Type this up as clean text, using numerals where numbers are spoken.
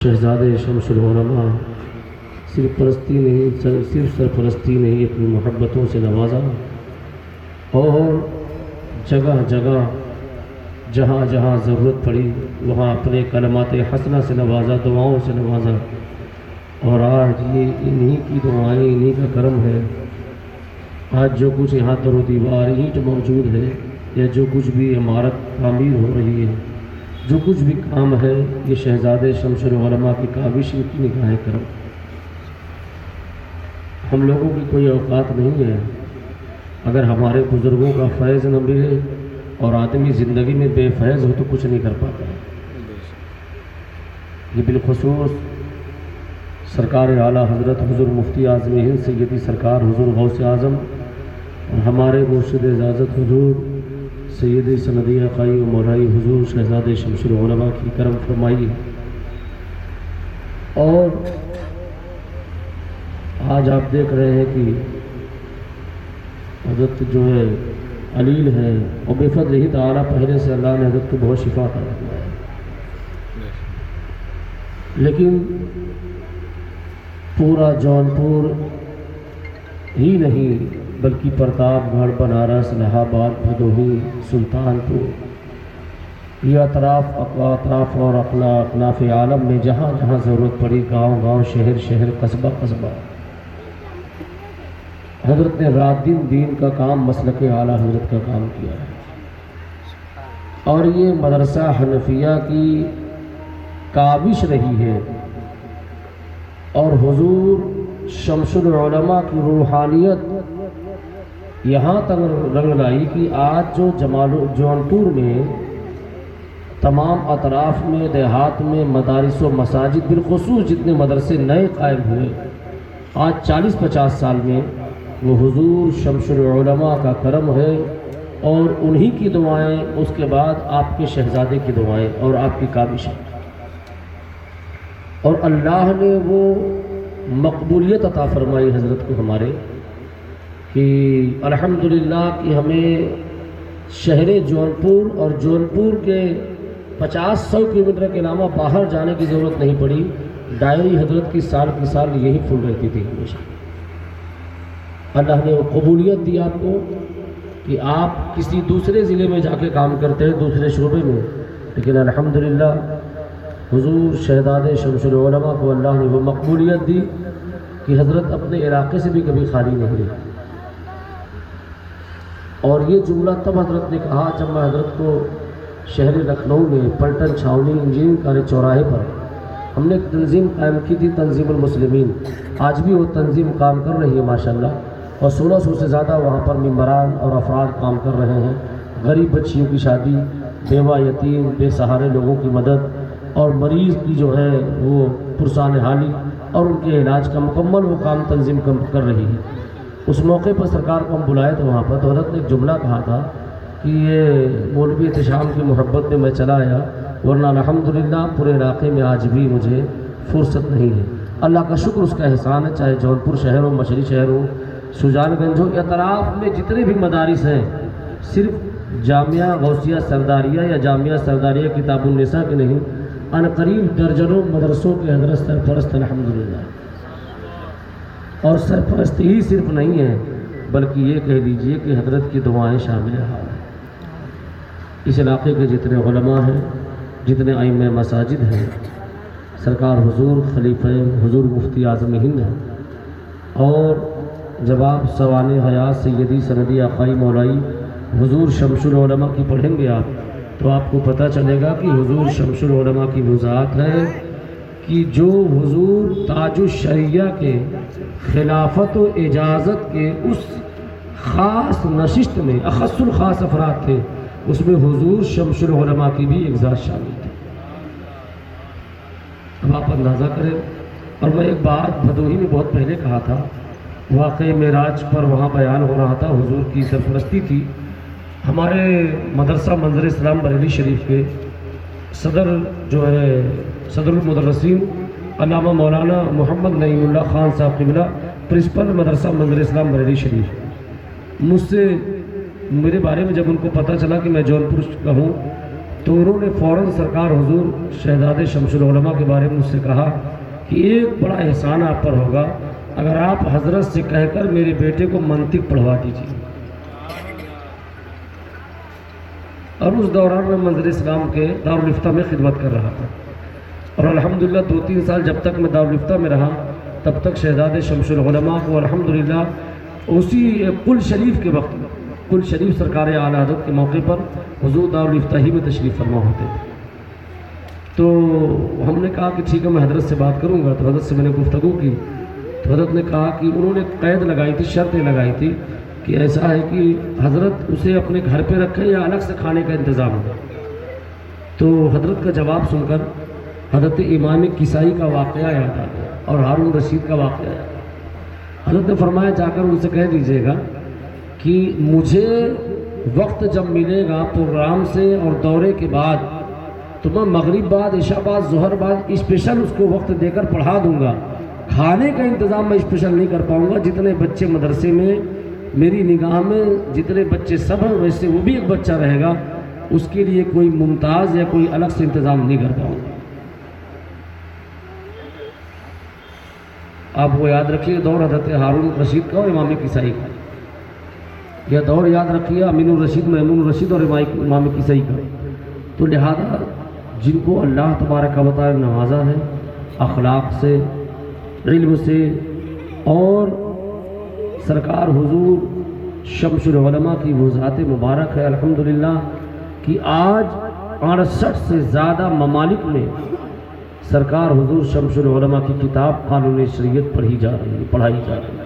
شہزادے شمس العلماء صرف پرستی نہیں، صرف سرپرستی نہیں، اپنی محبتوں سے نوازا اور جگہ جگہ جہاں جہاں ضرورت پڑی وہاں اپنے کلمات حسنہ سے نوازا، دعاؤں سے نوازا۔ اور آج یہ انہی کی دعائیں، انہی کا کرم ہے۔ آج جو کچھ یہاں در و دیوار اینٹ موجود ہے یا جو کچھ بھی عمارت تعمیر ہو رہی ہے، جو کچھ بھی کام ہے، یہ شہزادے شمس العلماء کی کاوش، ان کی نگاہ کرم۔ ہم لوگوں کی کوئی اوقات نہیں ہے، اگر ہمارے بزرگوں کا فیض نہ ملے اور آدمی زندگی میں بے فیض ہو تو کچھ نہیں کر پاتا ہے۔ یہ بالخصوص سرکار اعلیٰ حضرت حضور مفتی اعظم ہند سیدی سرکار حضور غوث اعظم اور ہمارے مرشد اعزازت حضور سیدی سندی عقائی و مولائی حضور شہزادے شمس العلماء کی کرم فرمائی۔ اور آج آپ دیکھ رہے ہیں کہ حضرت جو ہے علیل ہے اور بے فضل ہی تعالیٰ پہلے سے اللہ نے حضرت کو بہت شفا عطا فرمایا، لیکن پورا جونپور ہی نہیں بلکہ پرتاپ گڑھ، بنارس، الہ آباد، بھدوہی، سلطان پور، یہ اطراف اور اکناف عالم میں جہاں جہاں ضرورت پڑی، گاؤں گاؤں، شہر شہر، قصبہ قصبہ، حضرت نے رات دن دین کا کام، مسلک اعلیٰ حضرت کا کام کیا ہے۔ اور یہ مدرسہ حنفیہ کی کاوش رہی ہے اور حضور شمس العلماء کی روحانیت یہاں تک رنگ لائی کہ آج جو جونپور میں تمام اطراف میں، دیہات میں مدارس و مساجد، بالخصوص جتنے مدرسے نئے قائم ہوئے آج 40-50 سال میں، وہ حضور شمس العلماء کا کرم ہے اور انہی کی دعائیں، اس کے بعد آپ کے شہزادے کی دعائیں اور آپ کی کاوشیں، اور اللہ نے وہ مقبولیت عطا فرمائی حضرت کو ہمارے کہ الحمدللہ کہ ہمیں شہر جونپور اور جونپور کے 50-100 کلومیٹر کے علاوہ باہر جانے کی ضرورت نہیں پڑی۔ ڈائری حضرت کی سال یہی کھل رہتی تھی ہمیشہ۔ اللہ نے وہ قبولیت دی آپ کو کہ آپ کسی دوسرے ضلع میں جا کے کام کرتے ہیں، دوسرے شعبے میں، لیکن الحمدللہ حضور شہزادے شمس العلماء کو اللہ نے وہ مقبولیت دی کہ حضرت اپنے علاقے سے بھی کبھی خالی نہیں رہے۔ اور یہ جملہ تب حضرت نے کہا جب میں حضرت کو شہر لکھنؤ میں پلٹن چھاؤنی انجینئرنگ کالج چوراہے پر ہم نے ایک تنظیم قائم کی تھی، تنظیم المسلمین۔ آج بھی وہ تنظیم کام کر رہی ہے ماشاءاللہ، اور 1600 سے زیادہ وہاں پر ممبران اور افراد کام کر رہے ہیں۔ غریب بچیوں کی شادی، بیوہ یتیم بے سہارے لوگوں کی مدد اور مریض کی جو ہے وہ پرسان حالی اور ان کے علاج کا مکمل وہ کام تنظیم کر رہی ہے۔ اس موقع پر سرکار کو ہم بلائے تھے وہاں پر، تو حضرت نے ایک جملہ کہا تھا کہ یہ مولوی احتشام کی محبت میں میں چلا آیا، ورنہ الحمدللہ پورے علاقے میں آج بھی مجھے فرصت نہیں ہے۔ اللہ کا شکر، اس کا احسان ہے، چاہے جونپور شہر ہو، مشہری شہر ہو، سجان گنج ہو، اطراف میں جتنے بھی مدارس ہیں، صرف جامعہ غوثیہ سرداریہ یا جامعہ سرداریہ کتاب النساء کے نہیں، ان قریب درجنوں مدرسوں کے حضرت سرپرست الحمدللہ۔ اور سرپرست ہی صرف نہیں ہے بلکہ یہ کہہ دیجئے کہ حضرت کی دعائیں شامل حال ہیں۔ اس علاقے کے جتنے علماء ہیں، جتنے ائمہ مساجد ہیں، سرکار حضور خلیفہ حضور مفتی اعظم ہند ہیں، اور جب آپ سوانح حیات سیدی سندی عقائی مولائی حضور شمس العلماء کی پڑھیں گے آپ تو آپ کو پتہ چلے گا کہ حضور شمس العلماء کی وضاحت ہے کہ جو حضور تاج الشریعہ کے خلافت و اجازت کے اس خاص نشست میں اخص الخاص افراد تھے، اس میں حضور شمس العلماء کی بھی ایک ذات شامل تھی۔ اب آپ اندازہ کریں، اور میں ایک بات بھدوہی میں بہت پہلے کہا تھا، واقعی معراج پر وہاں بیان ہو رہا تھا، حضور کی سرپرستی تھی۔ ہمارے مدرسہ منظر اسلام بریلی شریف کے صدر جو ہے صدر المدرسین علامہ مولانا محمد نعیم اللہ خان صاحب قبلہ، پرنسپل مدرسہ منظر اسلام بریلی شریف، مجھ سے میرے بارے میں جب ان کو پتہ چلا کہ میں جونپور کا ہوں تو انہوں نے فوراً سرکار حضور شہزادے شمس العلماء کے بارے میں مجھ سے کہا کہ ایک بڑا احسان آپ پر ہوگا اگر آپ حضرت سے کہہ کر میرے بیٹے کو منطق پڑھوا دیجیے۔ اور اس دوران میں منظر اسلام کے دارالفتہ میں خدمت کر رہا تھا، اور الحمدللہ 2-3 سال جب تک میں دارالفتہ میں رہا تب تک شہزادے شمس العلماء کو الحمدللہ اسی کل شریف کے وقت، کل شریف سرکار اعلیٰ حضرت کے موقع پر حضور دارالفتہ ہی میں تشریف فرما ہوتے تھے۔ تو ہم نے کہا کہ ٹھیک ہے میں حضرت سے بات کروں گا، تو حضرت سے میں نے گفتگو کی تو حضرت نے کہا کہ انہوں نے قید لگائی تھی، شرطیں لگائی تھی کہ ایسا ہے کہ حضرت اسے اپنے گھر پہ رکھیں یا الگ سے کھانے کا انتظام ہو۔ تو حضرت کا جواب سن کر حضرت امام کسائی کا واقعہ یاد آ گیا اور ہارون رشید کا واقعہ یاد آیا۔ حضرت نے فرمایا جا کر ان سے کہہ دیجیے گا کہ مجھے وقت جب ملے گا پروگرام سے اور دورے کے بعد تو میں مغرب بعد عشاء بعد ظہر بعد اسپیشل اس کو وقت دے کر پڑھا دوں گا۔ کھانے کا انتظام میں اسپیشل نہیں کر پاؤں گا، جتنے بچے مدرسے میں میری نگاہ میں جتنے بچے سب ہیں ویسے وہ بھی ایک بچہ رہے گا، اس کے لیے کوئی ممتاز یا کوئی الگ سے انتظام نہیں کر پاؤں گا۔ آپ وہ یاد رکھیے دور حضرت ہارون رشید کا اور امام کسائی کا، یہ دور یاد رکھیے امین الرشید میمون الرشید اور امام کسائی کا۔ تو لہذا جن کو اللہ تبارک و تعالی نوازا ہے اخلاق سے، علم سے، اور سرکار حضور شمس العلماء کی وہ ذات مبارک ہے الحمدللہ کہ آج 68 سے زیادہ ممالک میں سرکار حضور شمس العلماء کی کتاب قانون شریعت پڑھائی جا رہی ہے۔